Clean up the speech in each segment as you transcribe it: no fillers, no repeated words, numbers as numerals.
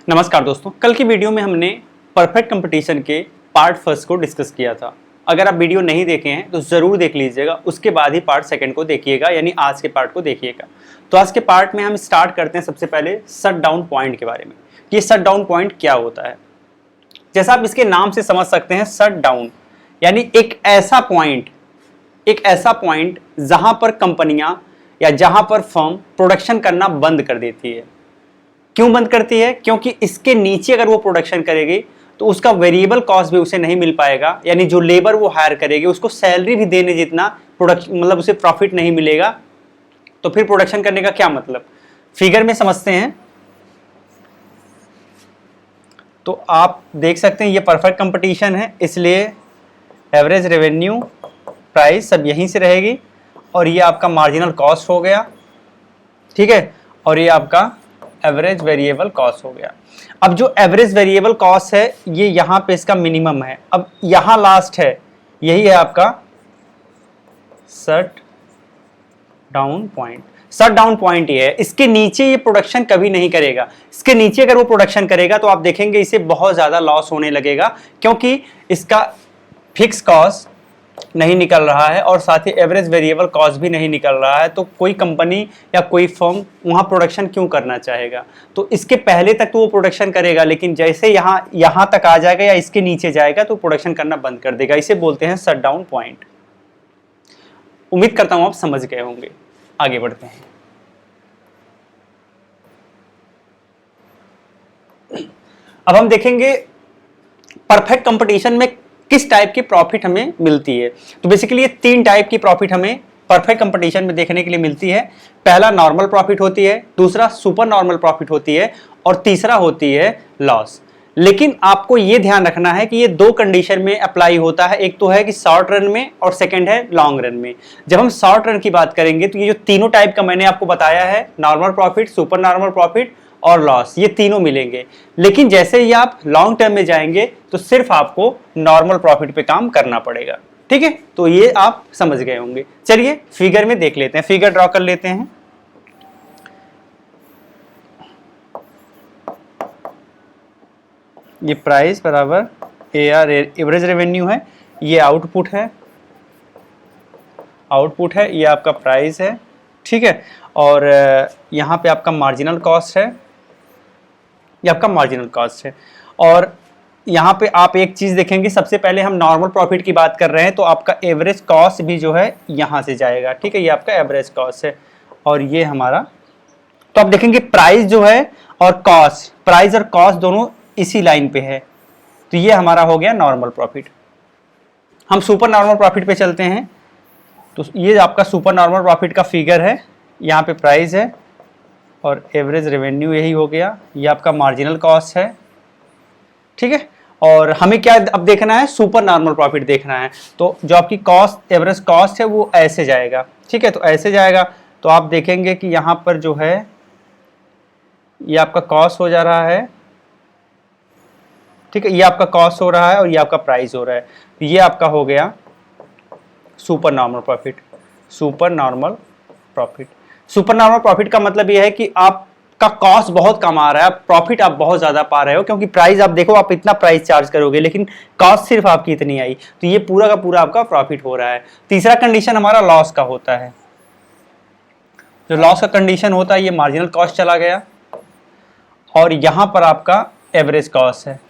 नमस्कार दोस्तों, कल की वीडियो में हमने परफेक्ट कंपटीशन के पार्ट फर्स्ट को डिस्कस किया था। अगर आप वीडियो नहीं देखे हैं तो ज़रूर देख लीजिएगा, उसके बाद ही पार्ट सेकंड को देखिएगा, यानी आज के पार्ट को देखिएगा। तो आज के पार्ट में हम स्टार्ट करते हैं सबसे पहले शट डाउन पॉइंट के बारे में। ये शट डाउन पॉइंट क्या होता है? जैसा आप इसके नाम से समझ सकते हैं, शट डाउन यानी एक ऐसा पॉइंट जहां पर कंपनियां या जहां पर फर्म प्रोडक्शन करना बंद कर देती है। क्यों बंद करती है? क्योंकि इसके नीचे अगर वो प्रोडक्शन करेगी तो उसका वेरिएबल कॉस्ट भी उसे नहीं मिल पाएगा, यानी जो लेबर वो हायर करेगी उसको सैलरी भी देने जितना प्रोडक्शन मतलब उसे प्रॉफिट नहीं मिलेगा। तो फिर प्रोडक्शन करने का क्या मतलब? फिगर में समझते हैं। तो आप देख सकते हैं ये परफेक्ट कंपटीशन है, इसलिए एवरेज रेवेन्यू प्राइस सब यहीं से रहेगी और ये आपका मार्जिनल कॉस्ट हो गया, ठीक है, और ये आपका एवरेज वेरिएबल कॉस्ट हो गया। अब जो एवरेज वेरिएबल कॉस्ट है ये यहाँ पे इसका मिनिमम है, अब यहाँ लास्ट है, यही है आपका shut down point. Shut down point ये है, इसके नीचे ये प्रोडक्शन कभी नहीं करेगा। इसके नीचे अगर वो प्रोडक्शन करेगा तो आप देखेंगे इसे बहुत ज़्यादा लॉस होने लगेगा, क्योंकि इसका फिक्स कॉस्ट नहीं निकल रहा है और साथ ही एवरेज वेरिएबल कॉस्ट भी नहीं निकल रहा है। तो कोई कंपनी या कोई फर्म वहाँ प्रोडक्शन क्यों करना चाहेगा? तो इसके पहले तक तो वो प्रोडक्शन करेगा, लेकिन जैसे यहाँ तक आ जाएगा या इसके नीचे जाएगा तो प्रोडक्शन करना बंद कर देगा। इसे बोलते हैं शट डाउन पॉइंट। उम्मीद करता हूँ आप समझ गए होंगे। आगे बढ़ते हैं। अब हम देखेंगे परफेक्ट कंपटीशन में किस टाइप की प्रॉफिट हमें मिलती है। तो बेसिकली ये 3 टाइप की प्रॉफिट हमें परफेक्ट कंपटीशन में देखने के लिए मिलती है। पहला नॉर्मल प्रॉफिट होती है, दूसरा सुपर नॉर्मल प्रॉफिट होती है और तीसरा होती है लॉस। लेकिन आपको ये ध्यान रखना है कि ये 2 कंडीशन में अप्लाई होता है। एक तो है कि शॉर्ट रन में और सेकंड है लॉन्ग रन में। जब हम शॉर्ट रन की बात करेंगे तो ये जो तीनों टाइप का मैंने आपको बताया है, normal profit, super normal profit और लॉस, ये तीनों मिलेंगे। लेकिन जैसे ही आप लॉन्ग टर्म में जाएंगे तो सिर्फ आपको नॉर्मल प्रॉफिट पे काम करना पड़ेगा, ठीक है। तो ये आप समझ गए होंगे। चलिए फिगर में देख लेते हैं, फिगर ड्रॉ कर लेते हैं। ये प्राइस बराबर AR एवरेज रेवेन्यू है, ये आउटपुट है, ये आपका प्राइस है, ठीक है। और यहाँ पे आपका मार्जिनल कॉस्ट है, ये आपका मार्जिनल कॉस्ट है। और यहाँ पे आप एक चीज़ देखेंगे, सबसे पहले हम नॉर्मल प्रॉफिट की बात कर रहे हैं तो आपका एवरेज कॉस्ट भी जो है यहाँ से जाएगा, ठीक है। ये आपका एवरेज कॉस्ट है और ये हमारा, तो आप देखेंगे प्राइस जो है और कॉस्ट, प्राइस और कॉस्ट दोनों इसी लाइन पे है, तो ये हमारा हो गया नॉर्मल प्रॉफिट। हम सुपर नॉर्मल प्रॉफिट पे चलते हैं। तो ये आपका सुपर नॉर्मल प्रॉफिट का फिगर है, यहाँ पे प्राइस है और एवरेज रेवेन्यू यही हो गया, ये आपका मार्जिनल कॉस्ट है, ठीक है। और हमें क्या अब देखना है? सुपर नॉर्मल प्रॉफिट देखना है। तो जो आपकी कॉस्ट, एवरेज कॉस्ट है वो ऐसे जाएगा, ठीक है। तो ऐसे जाएगा तो आप देखेंगे कि यहाँ पर जो है ये आपका कॉस्ट हो जा रहा है, ठीक है, ये आपका कॉस्ट हो रहा है और ये आपका प्राइस हो रहा है। तो ये आपका हो गया super normal profit. Super normal profit, super normal profit का मतलब ये है कि आपका कॉस्ट बहुत कम आ रहा है, प्रॉफिट आप बहुत ज्यादा पा रहे हो, क्योंकि प्राइस आप देखो, आप इतना प्राइस चार्ज करोगे लेकिन कॉस्ट सिर्फ आपकी इतनी आई, तो ये पूरा का पूरा आपका प्रॉफिट हो रहा है। तीसरा कंडीशन हमारा लॉस का होता है। जो लॉस का कंडीशन होता है, ये मार्जिनल कॉस्ट चला गया और यहां पर आपका एवरेज कॉस्ट है,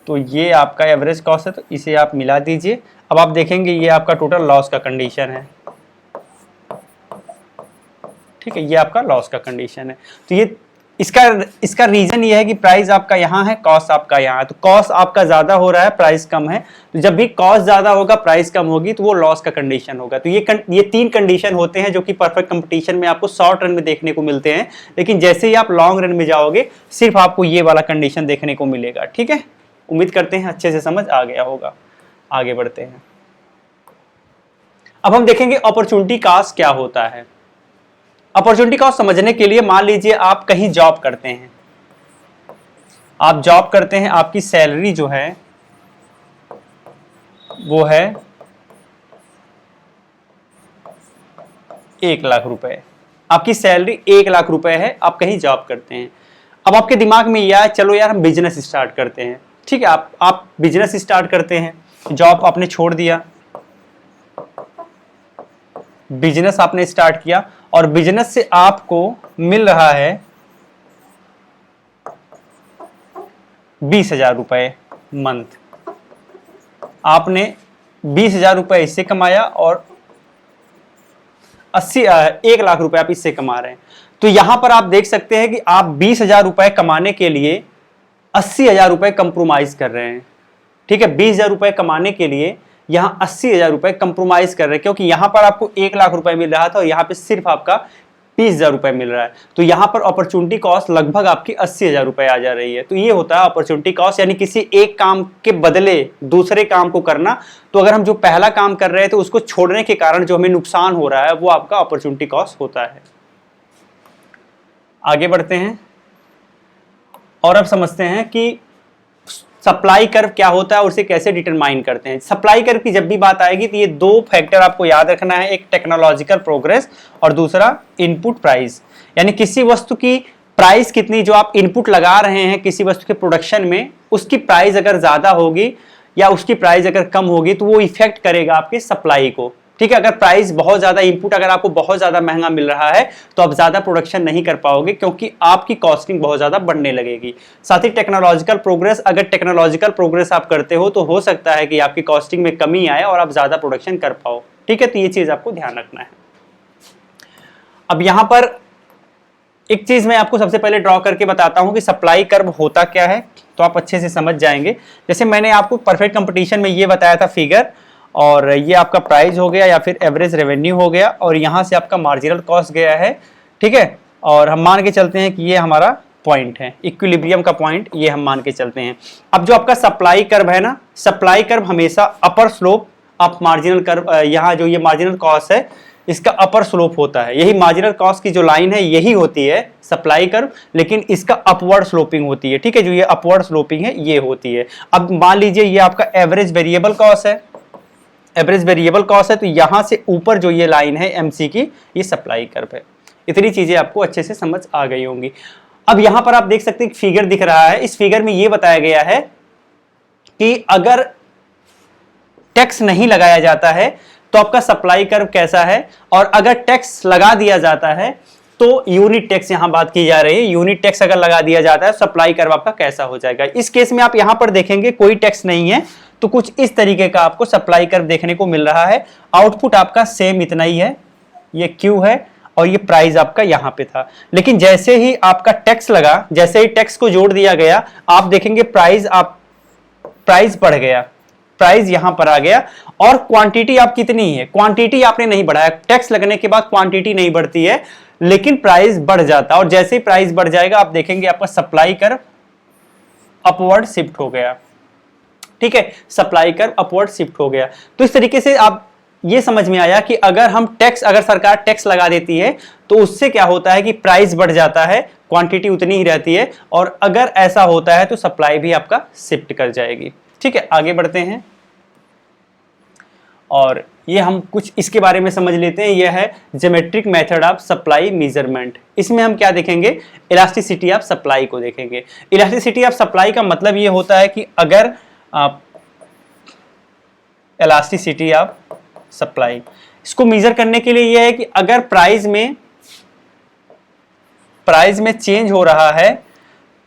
तो ये आपका एवरेज कॉस्ट है, तो इसे आप मिला दीजिए। अब आप देखेंगे ये आपका टोटल लॉस का कंडीशन है, ठीक है, ये आपका लॉस का कंडीशन है। तो ये इसका रीजन ये है कि प्राइस आपका यहाँ है, कॉस्ट आपका यहाँ है। तो कॉस्ट आपका ज्यादा हो रहा है, प्राइस कम है। तो जब भी कॉस्ट ज्यादा होगा, प्राइस कम होगी, तो वो लॉस का कंडीशन होगा। तो ये 3 कंडीशन होते हैं जो कि परफेक्ट कंपटीशन में आपको शॉर्ट रन में देखने को मिलते हैं। लेकिन जैसे ही आप लॉन्ग रन में जाओगे सिर्फ आपको ये वाला कंडीशन देखने को मिलेगा, ठीक है। उम्मीद करते हैं अच्छे से समझ आ गया होगा। आगे बढ़ते हैं। अब हम देखेंगे अपॉर्चुनिटी कॉस्ट क्या होता है। अपॉर्चुनिटी कॉस्ट समझने के लिए मान लीजिए आप कहीं जॉब करते हैं, आपकी सैलरी जो है वो है 1 लाख रुपए। आपकी सैलरी 1 लाख रुपए है, आप कहीं जॉब करते हैं। अब आपके दिमाग में ये आया, चलो यार हम बिजनेस स्टार्ट करते हैं। ठीक है, आप बिजनेस स्टार्ट करते हैं, जॉब आपने छोड़ दिया, बिजनेस आपने स्टार्ट किया और बिजनेस से आपको मिल रहा है 20,000 रुपए मंथ। आपने 20,000 रुपए इससे कमाया और 1 लाख रुपए आप इससे कमा रहे हैं। तो यहां पर आप देख सकते हैं कि आप 20,000 रुपए कमाने के लिए 80,000 रुपए कंप्रोमाइज कर रहे हैं। ठीक है, 20,000 रुपए कमाने के लिए यहां 80,000 रुपए कंप्रोमाइज कर रहे हैं, क्योंकि यहां पर आपको 1 लाख रुपए मिल रहा था और यहां पे सिर्फ आपका 20,000 रुपए मिल रहा है। तो यहां पर अपॉर्चुनिटी कॉस्ट लगभग आपकी 80,000 रुपए आ जा रही है। तो ये होता है अपॉर्चुनिटी कॉस्ट, यानी किसी एक काम के बदले दूसरे काम को करना। तो अगर हम जो पहला काम कर रहे हैं तो उसको छोड़ने के कारण जो हमें नुकसान हो रहा है वो आपका अपॉर्चुनिटी कॉस्ट होता है। आगे बढ़ते हैं और अब समझते हैं कि सप्लाई कर्व क्या होता है और उसे कैसे डिटरमाइन करते हैं। सप्लाई कर्व की जब भी बात आएगी तो ये 2 फैक्टर आपको याद रखना है, एक टेक्नोलॉजिकल प्रोग्रेस और दूसरा इनपुट प्राइस। यानी किसी वस्तु की प्राइस कितनी, जो आप इनपुट लगा रहे हैं किसी वस्तु के प्रोडक्शन में, उसकी प्राइस अगर ज्यादा होगी या उसकी प्राइस अगर कम होगी तो वो इफेक्ट करेगा आपके सप्लाई को। ठीक है, अगर प्राइस बहुत ज्यादा, इनपुट अगर आपको बहुत ज्यादा महंगा मिल रहा है तो आप ज्यादा प्रोडक्शन नहीं कर पाओगे, क्योंकि आपकी कॉस्टिंग बहुत ज्यादा बढ़ने लगेगी। साथ ही टेक्नोलॉजिकल प्रोग्रेस, अगर टेक्नोलॉजिकल प्रोग्रेस आप करते हो तो हो सकता है कि आपकी कॉस्टिंग में कमी आए और आप ज्यादा प्रोडक्शन कर पाओ। ठीक है, तो ये चीज आपको ध्यान रखना है। अब यहां पर एक चीज मैं आपको सबसे पहले ड्रॉ करके बताता हूं कि सप्लाई कर्व होता क्या है, तो आप अच्छे से समझ जाएंगे। जैसे मैंने आपको परफेक्ट कंपटीशन में ये बताया था फिगर, और ये आपका प्राइस हो गया या फिर एवरेज रेवेन्यू हो गया, और यहां से आपका मार्जिनल कॉस्ट गया है। ठीक है, और हम मान के चलते हैं कि ये हमारा पॉइंट है, इक्विलिब्रियम का पॉइंट, ये हम मान के चलते हैं। अब जो आपका सप्लाई कर्व है ना, सप्लाई कर्व हमेशा अपर स्लोप अप मार्जिनल कर्व, यहाँ जो ये मार्जिनल कॉस्ट है इसका अपर स्लोप होता है। यही मार्जिनल कॉस्ट की जो लाइन है यही होती है सप्लाई कर्व, लेकिन इसका अपवर्ड स्लोपिंग होती है। ठीक है, जो ये अपवर्ड स्लोपिंग है ये होती है। अब मान लीजिए ये आपका एवरेज वेरिएबल कॉस्ट है, एवरेज वेरिएबल कॉस्ट है, तो यहां से ऊपर जो ये लाइन है एमसी की, ये सप्लाई कर्व है। इतनी चीजें आपको अच्छे से समझ आ गई होंगी। अब यहां पर आप देख सकते हैं फिगर दिख रहा है, इस फिगर में ये बताया गया है कि अगर टैक्स नहीं लगाया जाता है तो आपका सप्लाई कर्व कैसा है, और अगर टैक्स लगा दिया जाता है तो यूनिट टैक्स, यहां बात की जा रही है, यूनिट टैक्स अगर लगा दिया जाता है सप्लाई कर्व आपका कैसा हो जाएगा। इस केस में आप यहां पर देखेंगे कोई टैक्स नहीं है, तो कुछ इस तरीके का आपको सप्लाई कर्व देखने को मिल रहा है। आउटपुट आपका सेम इतना ही है, ये क्यू है और ये प्राइस आपका यहां पे था। लेकिन जैसे ही आपका टैक्स लगा, जैसे ही टैक्स को जोड़ दिया गया, आप देखेंगे प्राइस बढ़ गया, प्राइस यहां पर आ गया। और क्वांटिटी आप कितनी है, क्वांटिटी आपने नहीं बढ़ाया, टैक्स लगने के बाद क्वांटिटी नहीं बढ़ती है, लेकिन प्राइस बढ़ जाता है। और जैसे ही प्राइस बढ़ जाएगा आप देखेंगे आपका सप्लाई कर्व अपवर्ड शिफ्ट हो गया। ठीक है, सप्लाई कर्व अपवर्ड शिफ्ट हो गया। तो इस तरीके से आप ये समझ में आया कि अगर सरकार टैक्स लगा देती है तो उससे क्या होता है कि प्राइस बढ़ जाता है, क्वांटिटी उतनी ही रहती है, और अगर ऐसा होता है तो सप्लाई भी आपका शिफ्ट कर जाएगी। ठीक है, आगे बढ़ते हैं और ये हम कुछ इसके बारे में समझ लेते हैं। यह है geometric method of supply measurement. इसमें हम क्या देखेंगे, इलास्टिसिटी ऑफ सप्लाई को देखेंगे। इलास्टिसिटी ऑफ सप्लाई का मतलब ये होता है कि अगर इलास्टिसिटी ऑफ सप्लाई, इसको मेजर करने के लिए यह है कि अगर प्राइस में चेंज हो रहा है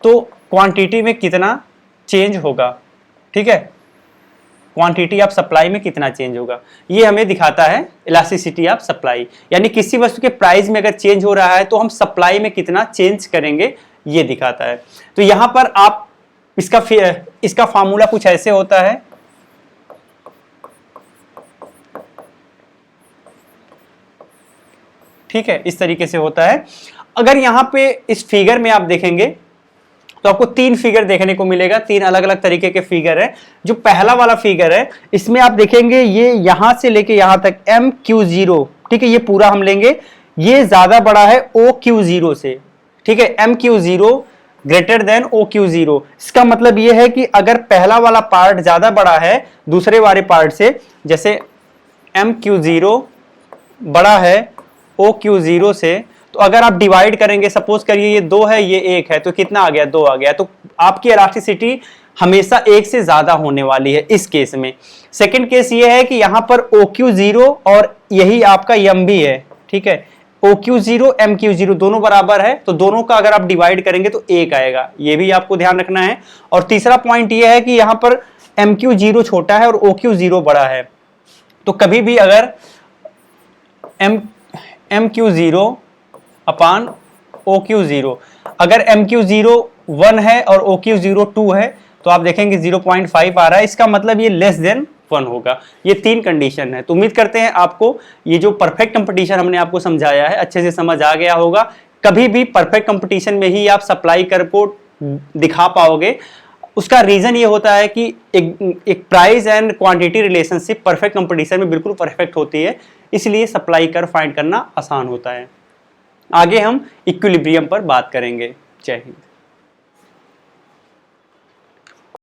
तो क्वांटिटी में कितना चेंज होगा। ठीक है, क्वांटिटी ऑफ सप्लाई में कितना चेंज होगा, ये हमें दिखाता है इलास्टिसिटी ऑफ सप्लाई। यानी किसी वस्तु के प्राइस में अगर चेंज हो रहा है तो हम सप्लाई में कितना चेंज करेंगे, ये दिखाता है। तो यहां पर आप इसका फार्मूला कुछ ऐसे होता है, ठीक है, इस तरीके से होता है। अगर यहां पे इस फिगर में आप देखेंगे तो आपको 3 फिगर देखने को मिलेगा, 3 अलग अलग तरीके के फिगर है। जो पहला वाला फिगर है इसमें आप देखेंगे ये यहां से लेके यहां तक MQ0, ठीक है, ये पूरा हम लेंगे, ये ज्यादा बड़ा है OQ0 से। ठीक है, MQ0 ग्रेटर देन OQ0। इसका मतलब ये है कि अगर पहला वाला पार्ट ज्यादा बड़ा है दूसरे वाले पार्ट से, जैसे MQ0 बड़ा है OQ0 से, तो अगर आप डिवाइड करेंगे, सपोज करिए ये 2 है, ये 1 है, तो कितना आ गया, 2 आ गया, तो आपकी इलास्टिसिटी हमेशा 1 से ज्यादा होने वाली है इस केस में। सेकंड केस ये है कि यहां पर OQ0 और यही आपका M भी है, ठीक है, OQ0 MQ0 दोनों बराबर है, तो दोनों का अगर आप डिवाइड करेंगे तो 1 आएगा, ये भी आपको ध्यान रखना है। और तीसरा पॉइंट ये है कि यहां पर MQ0 छोटा है और OQ0 बड़ा है, तो कभी भी अगर MQ0 अपान OQ0, अगर MQ0 1 है और OQ0 2 है तो आप देखेंगे 0.5 आ रहा है, इसका मतलब ये लेस देन 1 होगा। ये 3 कंडीशन है। तो उम्मीद करते हैं आपको ये जो परफेक्ट कंपटीशन हमने आपको समझाया है अच्छे से समझ आ गया होगा। कभी भी परफेक्ट कंपटीशन में ही आप सप्लाई कर्व को दिखा पाओगे। उसका रीजन ये होता है कि एक price and quantity relationship perfect competition में बिल्कुल परफेक्ट होती है, इसलिए सप्लाई कर्व फाइंड करना आसान होता है। आगे हम इक्विलिब्रियम पर बात करेंगे। जय हिंद।